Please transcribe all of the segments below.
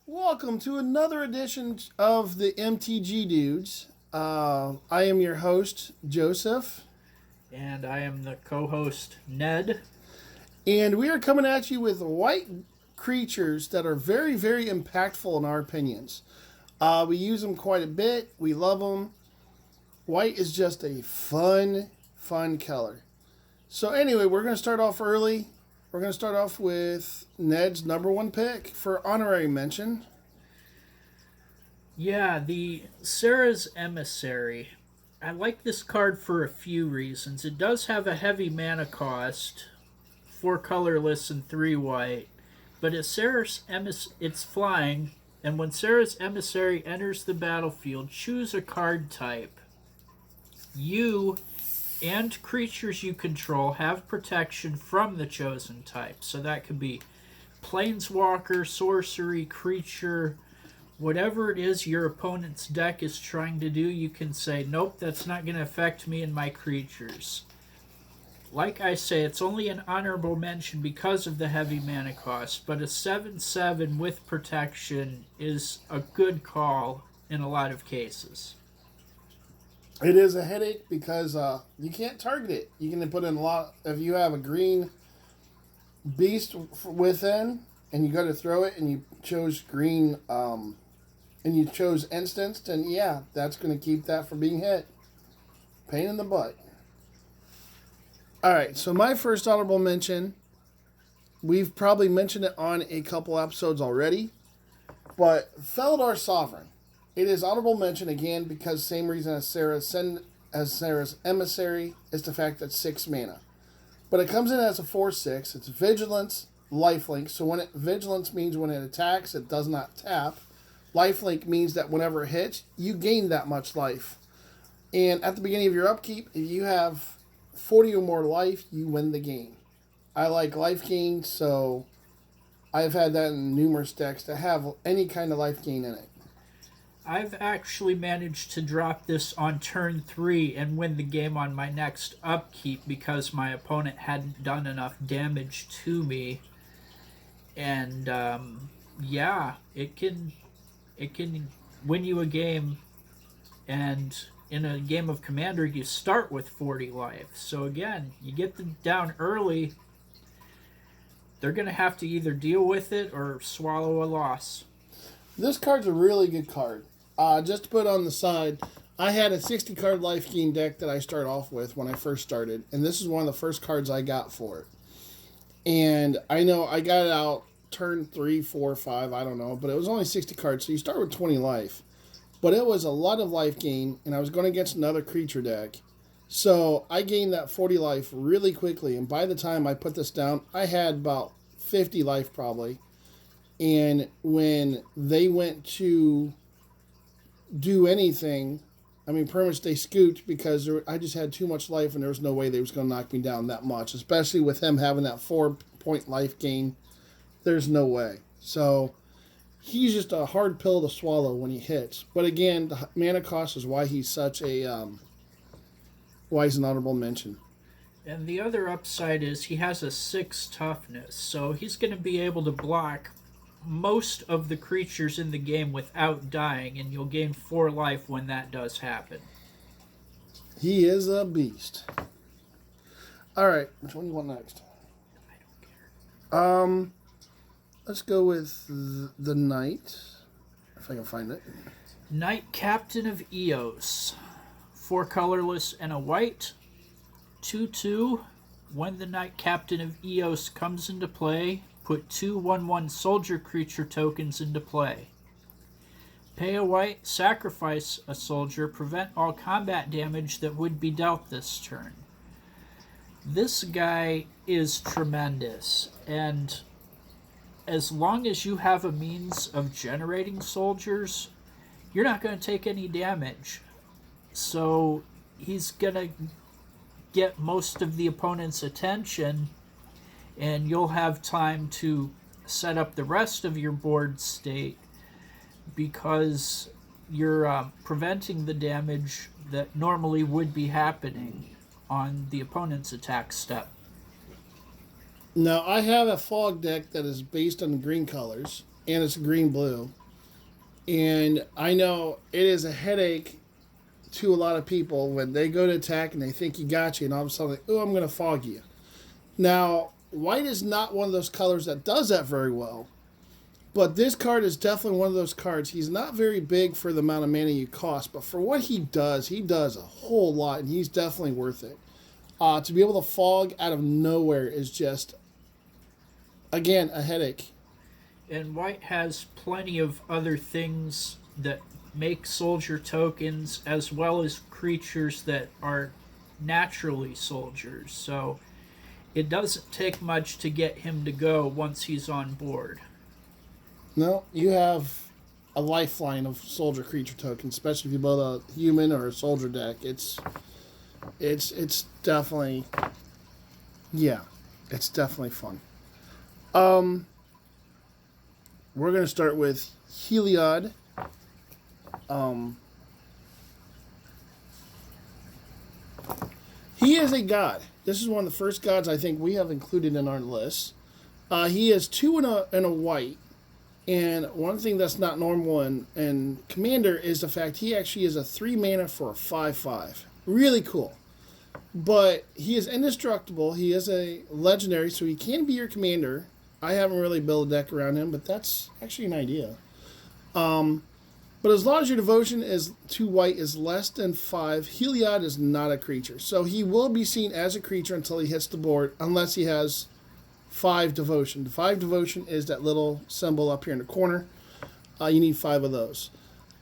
Welcome to another edition of the MTG Dudes. I am your host, Joseph, And I am the co host, Ned. and we are coming at you with white creatures that are very, very impactful in our opinions. We use them quite a bit, we love them. White is just a fun color. So, anyway, we're going to start off early. We're going to start off with Ned's number one pick for honorary mention. Yeah, the Sarah's Emissary. I like this card for a few reasons. It does have a heavy mana cost, 4 colorless and 3 white, but it's flying, and when Sarah's Emissary enters the battlefield, choose a card type. You and creatures you control have protection from the chosen type. So that could be planeswalker, sorcery, creature, whatever it is your opponent's deck is trying to do, you can say, nope, that's not going to affect me and my creatures. Like I say, it's only an honorable mention because of the heavy mana cost, but a 7/7 with protection is a good call in a lot of cases. It is a headache because you can't target it. You can put in a lot. If you have a green beast within, and you go to throw it, and you chose green, and you chose instanced, and yeah, that's going to keep that from being hit. Pain in the butt. All right, so my first honorable mention, we've probably mentioned it on a couple episodes already, but Felidar Sovereign. It is honorable mention again because same reason as Sarah's Emissary is the fact that 6 mana. But it comes in as a 4/6. It's Vigilance, Lifelink. So Vigilance means when it attacks, it does not tap. Lifelink means that whenever it hits, you gain that much life. And at the beginning of your upkeep, if you have 40 or more life, you win the game. I like life gain, so I've had that in numerous decks that have any kind of life gain in it. I've actually managed to drop this on turn 3 and win the game on my next upkeep because my opponent hadn't done enough damage to me. And yeah, it can win you a game. And in a game of Commander, you start with 40 life. So again, you get them down early. They're going to have to either deal with it or swallow a loss. This card's a really good card. Just to put on the side, I had a 60 card life gain deck that I started off with when I first started, and this is one of the first cards I got for it. And I know I got it out turn 3, 4, 5, I don't know, but it was only 60 cards, so you start with 20 life. But it was a lot of life gain, and I was going against another creature deck. So I gained that 40 life really quickly, and by the time I put this down, I had about 50 life probably. And when they went to do anything, I mean, pretty much they scooped because I just had too much life and there was no way they was going to knock me down that much, especially with him having that 4-point life gain. There's no way. So he's just a hard pill to swallow when he hits. But again, the mana cost is why he's such a why he's an honorable mention. And the other upside is he has a 6 toughness, so he's going to be able to block most of the creatures in the game without dying, and you'll gain 4 life when that does happen. He is a beast. All right, which one do you want next? I don't care. Let's go with the Knight, if I can find it. Knight Captain of Eos. 4 colorless and a white. 2/2. When the Knight Captain of Eos comes into play, put 2/1/1 soldier creature tokens into play. Pay a white, sacrifice a soldier, prevent all combat damage that would be dealt this turn. This guy is tremendous, and as long as you have a means of generating soldiers, you're not going to take any damage. So he's going to get most of the opponent's attention, and you'll have time to set up the rest of your board state because you're preventing the damage that normally would be happening on the opponent's attack step. Now, I have a fog deck that is based on green colors. and it's a green-blue. And I know it is a headache to a lot of people when they go to attack and they think you got you, and all of a sudden, like, oh, I'm going to fog you. Now, white is not one of those colors that does that very well. But this card is definitely one of those cards. He's not very big for the amount of mana you cost, but for what he does a whole lot, and he's definitely worth it. To be able to fog out of nowhere is just, again, a headache. And white has plenty of other things that make soldier tokens, as well as creatures that are naturally soldiers. So it doesn't take much to get him to go once he's on board. No, you have a lifeline of soldier creature tokens, especially if you build a human or a soldier deck. It's definitely, yeah, it's definitely fun. We're gonna start with Heliod. He is a god. This is one of the first gods I think we have included in our list. He is 2 and a white. And one thing that's not normal in Commander is the fact he actually is a 3 mana for a 5/5. Really cool. But he is indestructible. He is a legendary, so he can be your commander. I haven't really built a deck around him, but that's actually an idea. But as long as your devotion is 2 white is less than 5, Heliod is not a creature. So he will be seen as a creature until he hits the board, unless he has 5 devotion. The 5 devotion is that little symbol up here in the corner. You need 5 of those.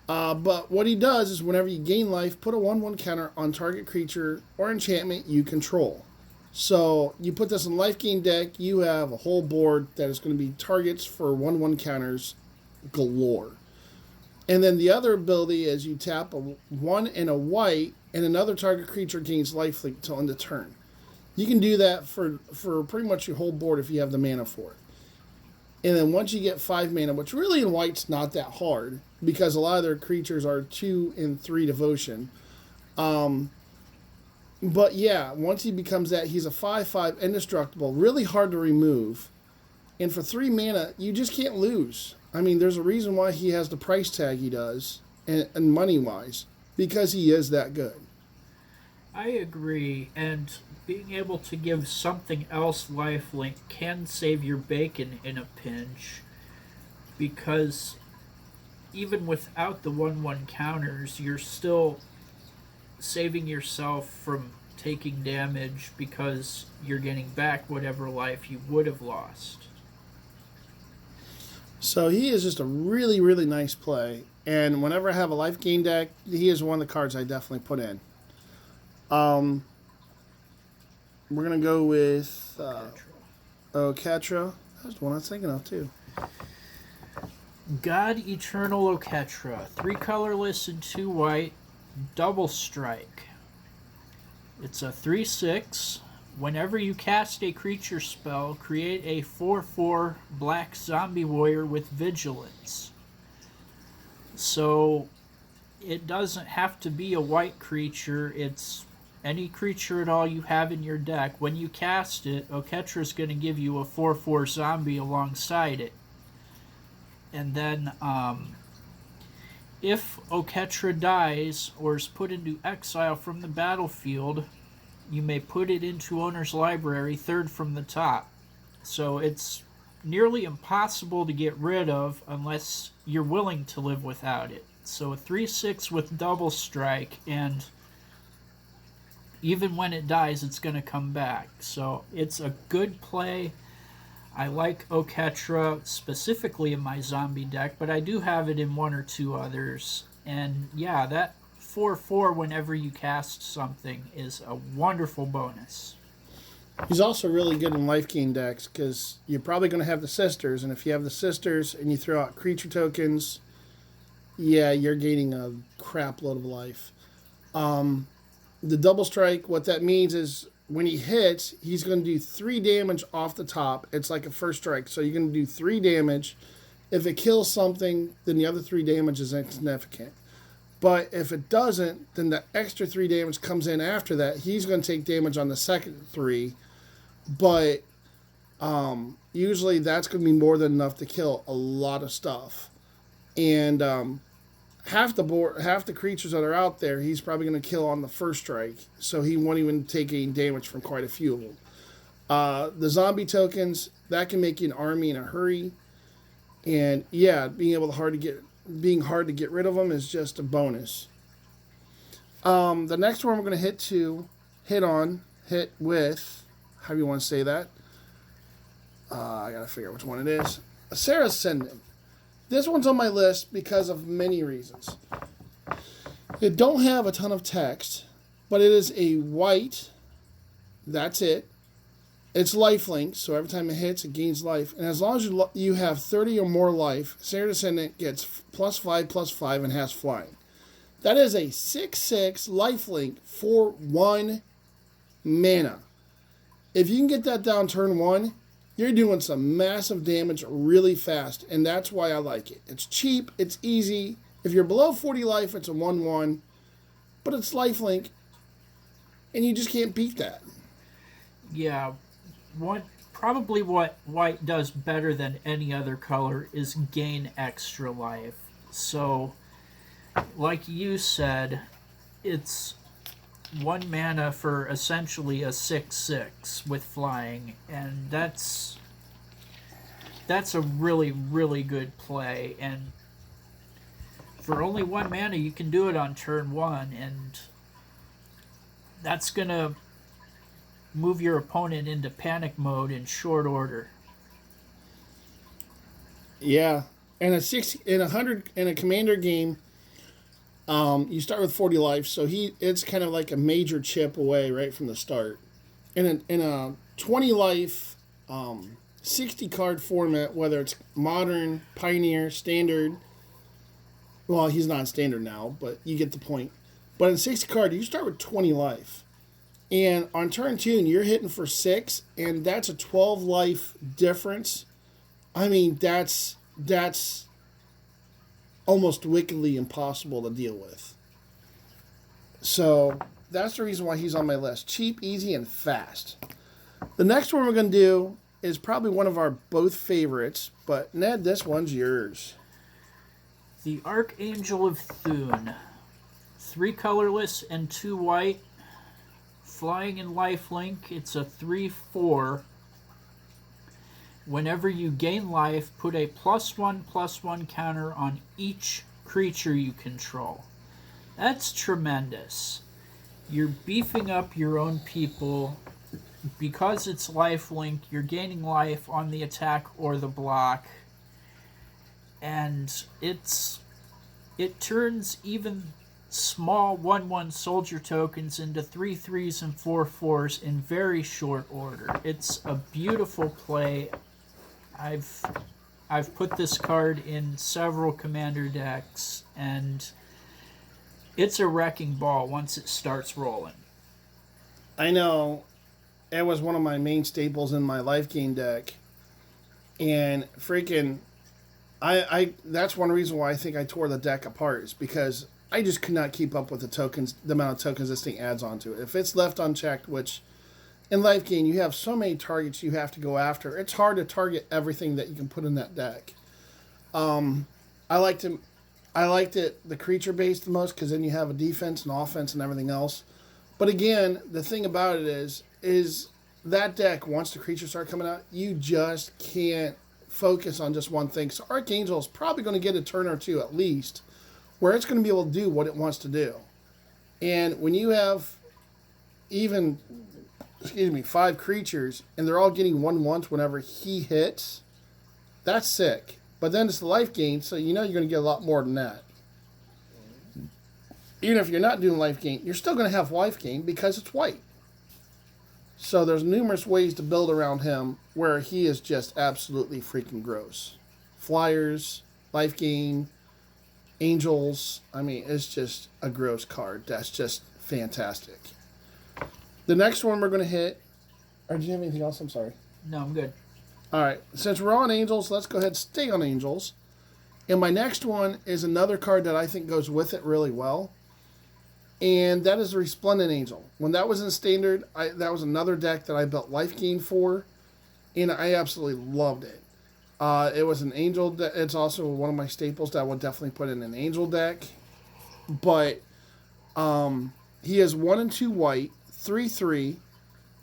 But what he does is whenever you gain life, put a 1/1 counter on target creature or enchantment you control. So you put this in life gain deck, you have a whole board that is going to be targets for 1/1 counters galore. And then the other ability is you tap a 1 and a white, and another target creature gains lifelink until end of turn. You can do that for pretty much your whole board if you have the mana for it. And then once you get 5 mana, which really in white's not that hard, because a lot of their creatures are 2 and 3 devotion. But yeah, once he becomes that, he's a 5/5 indestructible, really hard to remove. And for 3 mana, you just can't lose. I mean, there's a reason why he has the price tag he does, and money-wise, because he is that good. I agree, and being able to give something else lifelink can save your bacon in a pinch, because even without the 1/1 counters, you're still saving yourself from taking damage because you're getting back whatever life you would have lost. So he is just a really, really nice play. And whenever I have a life gain deck, he is one of the cards I definitely put in. We're going to go with Oketra. That's the one I was thinking of, too. God Eternal Oketra. 3 colorless and 2 white. Double strike. It's a 3/6. Whenever you cast a creature spell, create a 4/4 black zombie warrior with vigilance. So it doesn't have to be a white creature. It's any creature at all you have in your deck. When you cast it, Oketra is going to give you a 4/4 zombie alongside it. And then if Oketra dies or is put into exile from the battlefield, you may put it into owner's library, 3rd from the top. So it's nearly impossible to get rid of unless you're willing to live without it. So a 3/6 with double strike, and even when it dies, it's going to come back. So it's a good play. I like Oketra specifically in my zombie deck, but I do have it in 1 or 2 others. And yeah, that 4/4 whenever you cast something is a wonderful bonus. He's also really good in life gain decks because you're probably going to have the sisters, and if you have the sisters and you throw out creature tokens, yeah, you're gaining a crap load of life. The double strike, what that means is when he hits, he's going to do 3 damage off the top. It's like a first strike. So you're going to do 3 damage. If it kills something, then the other 3 damage is insignificant. But if it doesn't, then the extra 3 damage comes in after that. He's going to take damage on the second 3. But Usually that's going to be more than enough to kill a lot of stuff. And half the creatures that are out there, he's probably going to kill on the first strike. So he won't even take any damage from quite a few of them. The zombie tokens, that can make you an army in a hurry. And yeah, being hard to get rid of them is just a bonus. The next one we're going to hit with, how do you want to say that? I got to figure out which one it is. Sarah's Ascendant. This one's on my list because of many reasons. It don't have a ton of text, but it is a white. That's it. It's lifelink, so every time it hits, it gains life. And as long as you have 30 or more life, Sarah's Descendant gets +5/+5 and has flying. That is a 6/6 lifelink for 1 mana. If you can get that down turn 1, you're doing some massive damage really fast, and that's why I like it. It's cheap, it's easy. If you're below 40 life, it's a 1/1, but it's lifelink, and you just can't beat that. Yeah. What white does better than any other color is gain extra life. So, like you said, it's 1 mana for essentially a 6/6 with flying, and that's a really, really good play. And for only 1 mana, you can do it on turn 1, and that's gonna move your opponent into panic mode in short order. Yeah, and in a commander game, you start with 40 life, so it's kind of like a major chip away right from the start. In a 20 life, 60 card format, whether it's modern, pioneer, standard. Well, he's not standard now, but you get the point. But in 60 card, you start with 20 life. And on turn 2, you're hitting for 6, and that's a 12 life difference. I mean, that's almost wickedly impossible to deal with. So that's the reason why he's on my list. Cheap, easy, and fast. The next one we're going to do is probably one of our both favorites, but Ned, this one's yours. The Archangel of Thune. 3 colorless and 2 white. Flying and lifelink, it's a 3/4. Whenever you gain life, put a +1/+1 counter on each creature you control. That's tremendous. You're beefing up your own people. Because it's lifelink, you're gaining life on the attack or the block. And it turns even small 1/1 soldier tokens into 3/3s and 4/4s in very short order. It's a beautiful play. I've put this card in several commander decks, and it's a wrecking ball once it starts rolling. I know. It was one of my main staples in my life gain deck, and freaking, I that's one reason why I think I tore the deck apart, is because I just could not keep up with the amount of tokens this thing adds onto it. If it's left unchecked, which in life game you have so many targets you have to go after, it's hard to target everything that you can put in that deck. I liked it the creature based the most, because then you have a defense and offense and everything else. But again, the thing about it is that deck, once the creatures start coming out, you just can't focus on just one thing. So Archangel is probably going to get a turn or two at least, where it's going to be able to do what it wants to do. And when you have even, 5 creatures, and they're all getting 1/1 whenever he hits, that's sick. But then it's the life gain, so you know you're going to get a lot more than that. Even if you're not doing life gain, you're still going to have life gain because it's white. So there's numerous ways to build around him where he is just absolutely freaking gross. Flyers, life gain, angels. I mean, it's just a gross card. That's just fantastic. The next one we're going to hit... Or do you have anything else? I'm sorry. No, I'm good. All right. Since we're on angels, let's go ahead and stay on angels. And my next one is another card that I think goes with it really well. And that is the Resplendent Angel. When that was in Standard, that was another deck that I built life gain for. and I absolutely loved it. It was an angel deck. It's also one of my staples that I would definitely put in an angel deck. But he is 1 and 2 white, 3/3,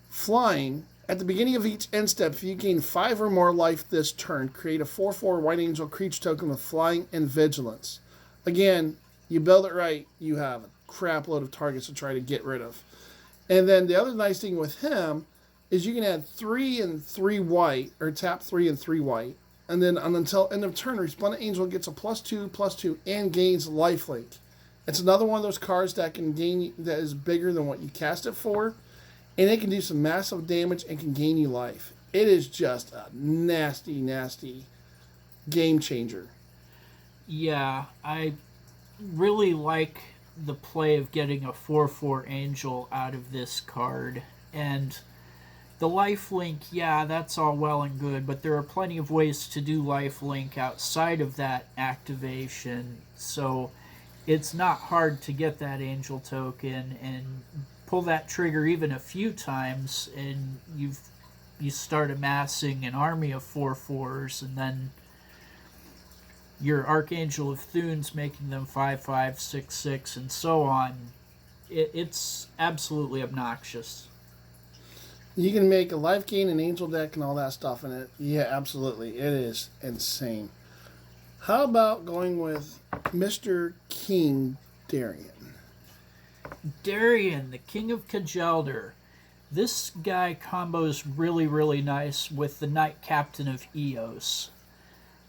flying. At the beginning of each end step, if you gain 5 or more life this turn, create a 4/4 white angel creature token with flying and vigilance. Again, you build it right, you have a crap load of targets to try to get rid of. And then the other nice thing with him is you can add 3 and 3 white, or tap 3 and 3 white. And then until end of turn, Resplendent Angel gets a +2/+2 and gains lifelink. It's another one of those cards that can gain that is bigger than what you cast it for, and it can do some massive damage and can gain you life. It is just a nasty, nasty game changer. Yeah, I really like the play of getting a 4/4 angel out of this card. And the lifelink, yeah, that's all well and good, but there are plenty of ways to do lifelink outside of that activation. So it's not hard to get that angel token and pull that trigger even a few times, and you start amassing an army of 4/4s, and then your Archangel of Thune's making them 5/5, 6/6, and so on. It's absolutely obnoxious. You can make a life gain, an angel deck, and all that stuff in it. Yeah, absolutely. It is insane. How about going with Mr. King Darien? Darien, the King of Kjeldr. This guy combos really, really nice with the Knight Captain of Eos.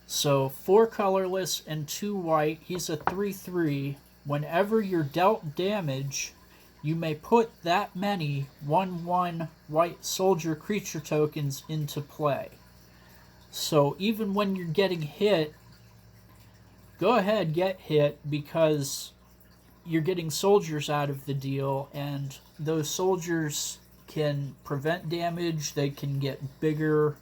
So 4 colorless and 2 white. He's a 3/3. Whenever you're dealt damage, you may put that many 1/1 white soldier creature tokens into play. So even when you're getting hit, go ahead, get hit, because you're getting soldiers out of the deal, and those soldiers can prevent damage. They can get bigger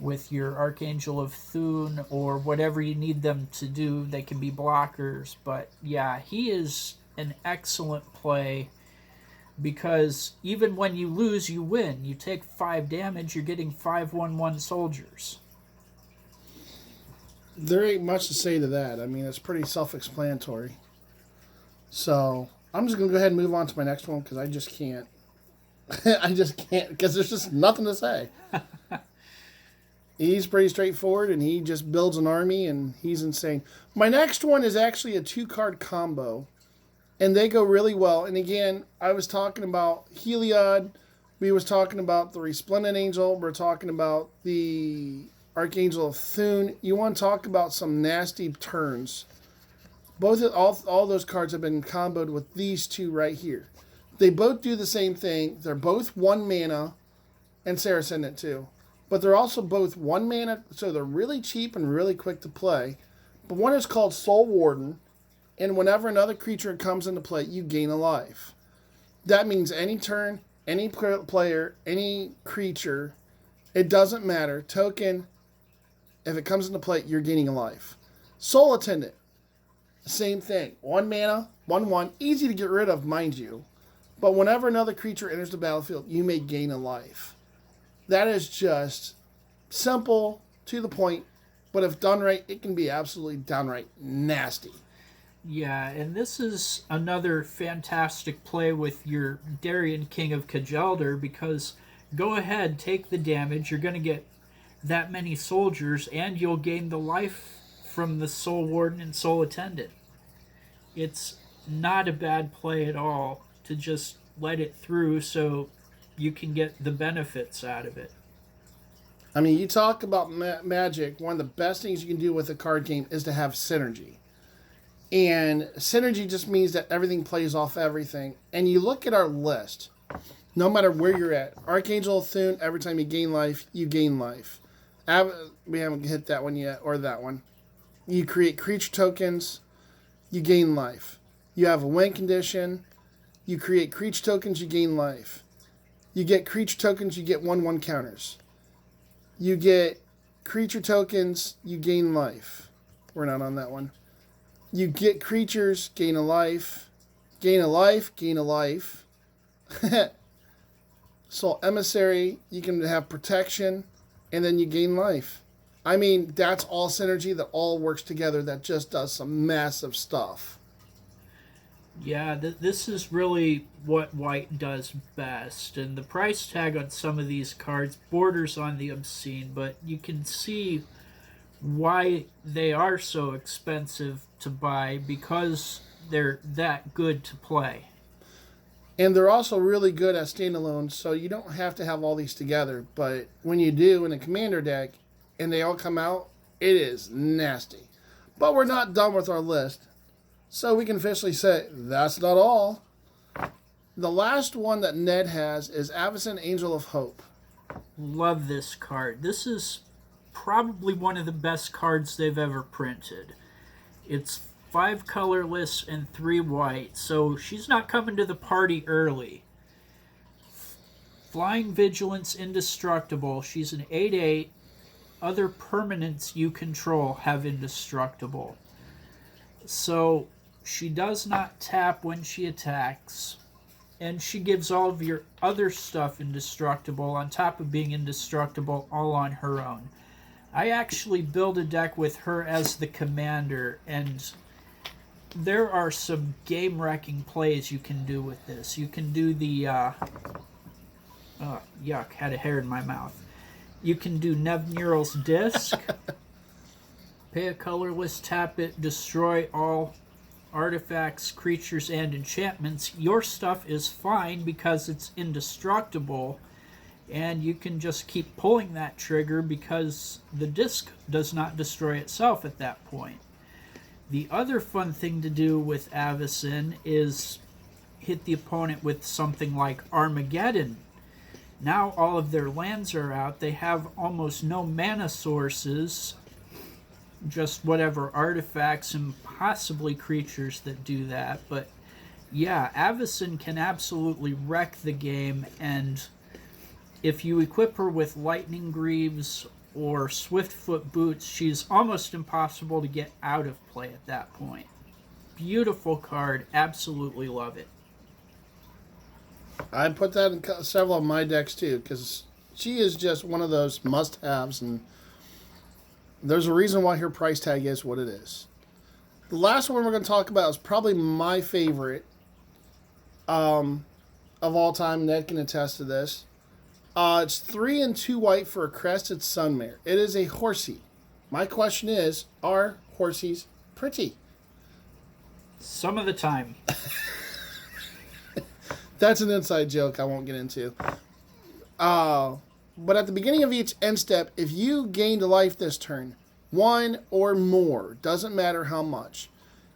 with your Archangel of Thune or whatever you need them to do. They can be blockers, but yeah, he is an excellent play, because even when you lose, you win. You take 5 damage, you're getting 5/1/1 soldiers. There ain't much to say to that. I mean, it's pretty self-explanatory. So I'm just going to go ahead and move on to my next one, because I just can't. I just can't, because there's just nothing to say. He's pretty straightforward, and he just builds an army, and he's insane. My next one is actually a 2-card combo, and they go really well. And again, I was talking about Heliod. We was talking about the Resplendent Angel. We're talking about the Archangel of Thune. You want to talk about some nasty turns. All those cards have been comboed with these two right here. They both do the same thing. They're both 1 mana, and Sarah Ascendant too. But they're also both 1 mana, so they're really cheap and really quick to play. But one is called Soul Warden, and whenever another creature comes into play, you gain a life. That means any turn, any player, any creature, it doesn't matter. Token, if it comes into play, you're gaining a life. Soul Attendant, same thing. 1 mana, 1/1, easy to get rid of, mind you. But whenever another creature enters the battlefield, you may gain a life. That is just simple, to the point, but if done right, it can be absolutely downright nasty. Yeah, and this is another fantastic play with your Darien, King of Kjeldr, because go ahead, take the damage. You're going to get that many soldiers, and you'll gain the life from the Soul Warden and Soul Attendant. It's not a bad play at all to just let it through so you can get the benefits out of it. I mean, you talk about Magic, one of the best things you can do with a card game is to have synergy. And synergy just means that everything plays off everything. And you look at our list, no matter where you're at. Archangel of Thune, every time you gain life, you gain life. We haven't hit that one yet, or that one. You create creature tokens, you gain life. You have a win condition, you create creature tokens, you gain life. You get creature tokens, you get 1/1 counters. You get creature tokens, you gain life. We're not on that one. You get creatures, gain a life. Gain a life, gain a life. Soul Emissary, you can have protection. and then you gain life. I mean, that's all synergy that all works together that just does some massive stuff. Yeah, this is really what white does best, and the price tag on some of these cards borders on the obscene, but you can see why they are so expensive to buy because they're that good to play. And they're also really good at standalone, so you don't have to have all these together. But when you do in a commander deck and they all come out, it is nasty. But we're not done with our list. So we can officially say that's not all. The last one that Ned has is Avacyn Angel of Hope. Love this card. This is probably one of the best cards they've ever printed. It's 5 colorless and 3 white, so she's not coming to the party early. Flying Vigilance Indestructible. She's an 8/8. Other permanents you control have Indestructible. So she does not tap when she attacks, and she gives all of your other stuff indestructible on top of being indestructible all on her own. I actually build a deck with her as the commander, and there are some game-wrecking plays you can do with this. You can do the yuck, had a hair in my mouth. You can do Nevniral's Disc. Pay a colorless, tap it, destroy all artifacts, creatures, and enchantments. Your stuff is fine because it's indestructible, and you can just keep pulling that trigger because the disc does not destroy itself at that point. The other fun thing to do with Avacyn is hit the opponent with something like Armageddon. Now all of their lands are out. They have almost no mana sources, just whatever artifacts and possibly creatures that do that. But yeah, Avacyn can absolutely wreck the game, and if you equip her with Lightning Greaves or Swiftfoot Boots, she's almost impossible to get out of play at that point. Beautiful card, absolutely love it. I put that in several of my decks too, because she is just one of those must-haves, and there's a reason why her price tag is what it is. The last one we're going to talk about is probably my favorite of all time. Ned can attest to this. It's 3 and 2 white for a Crested Sunmare. It is a horsey. My question is, are horsies pretty? Some of the time. That's an inside joke I won't get into. But at the beginning of each end step, if you gained a life this turn, 1 or more, doesn't matter how much,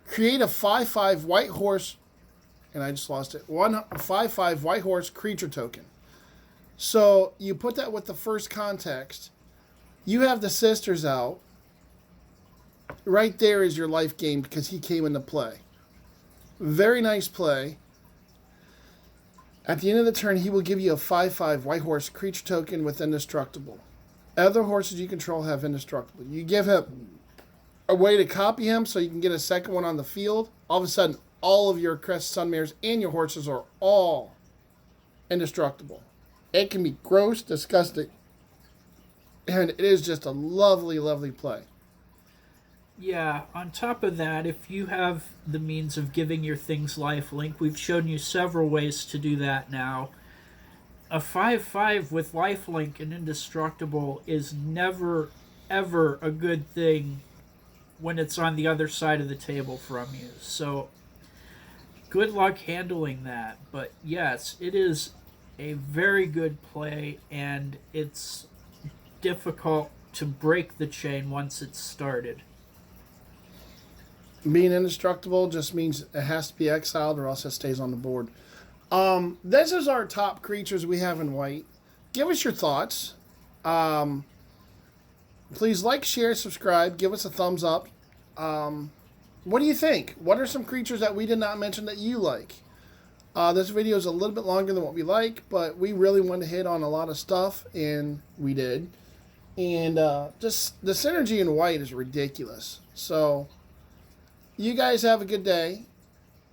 create a 5/5 white horse, and I just lost it, 5/5 white horse creature token. So you put that with the first context. You have the sisters out. Right there is your life gain because he came into play. Very nice play. At the end of the turn, he will give you a 5/5 white horse creature token with Indestructible. Other horses you control have Indestructible. You give him a way to copy him so you can get a second one on the field. All of a sudden, all of your Crested Sunmares and your horses are all indestructible. It can be gross, disgusting, and it is just a lovely, lovely play. Yeah, on top of that, if you have the means of giving your things lifelink, we've shown you several ways to do that now. A 5/5 with lifelink and indestructible is never, ever a good thing when it's on the other side of the table from you. So, good luck handling that. But yes, it is a very good play, and it's difficult to break the chain once it's started. Being indestructible just means it has to be exiled or else it stays on the board. This is our top creatures we have in white. Give us your thoughts. Please like, share, subscribe. Give us a thumbs up. What do you think? What are some creatures that we did not mention that you like? This video is a little bit longer than what we like, but we really wanted to hit on a lot of stuff, and we did. And just the synergy in white is ridiculous. So you guys have a good day,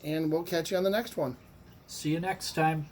and we'll catch you on the next one. See you next time.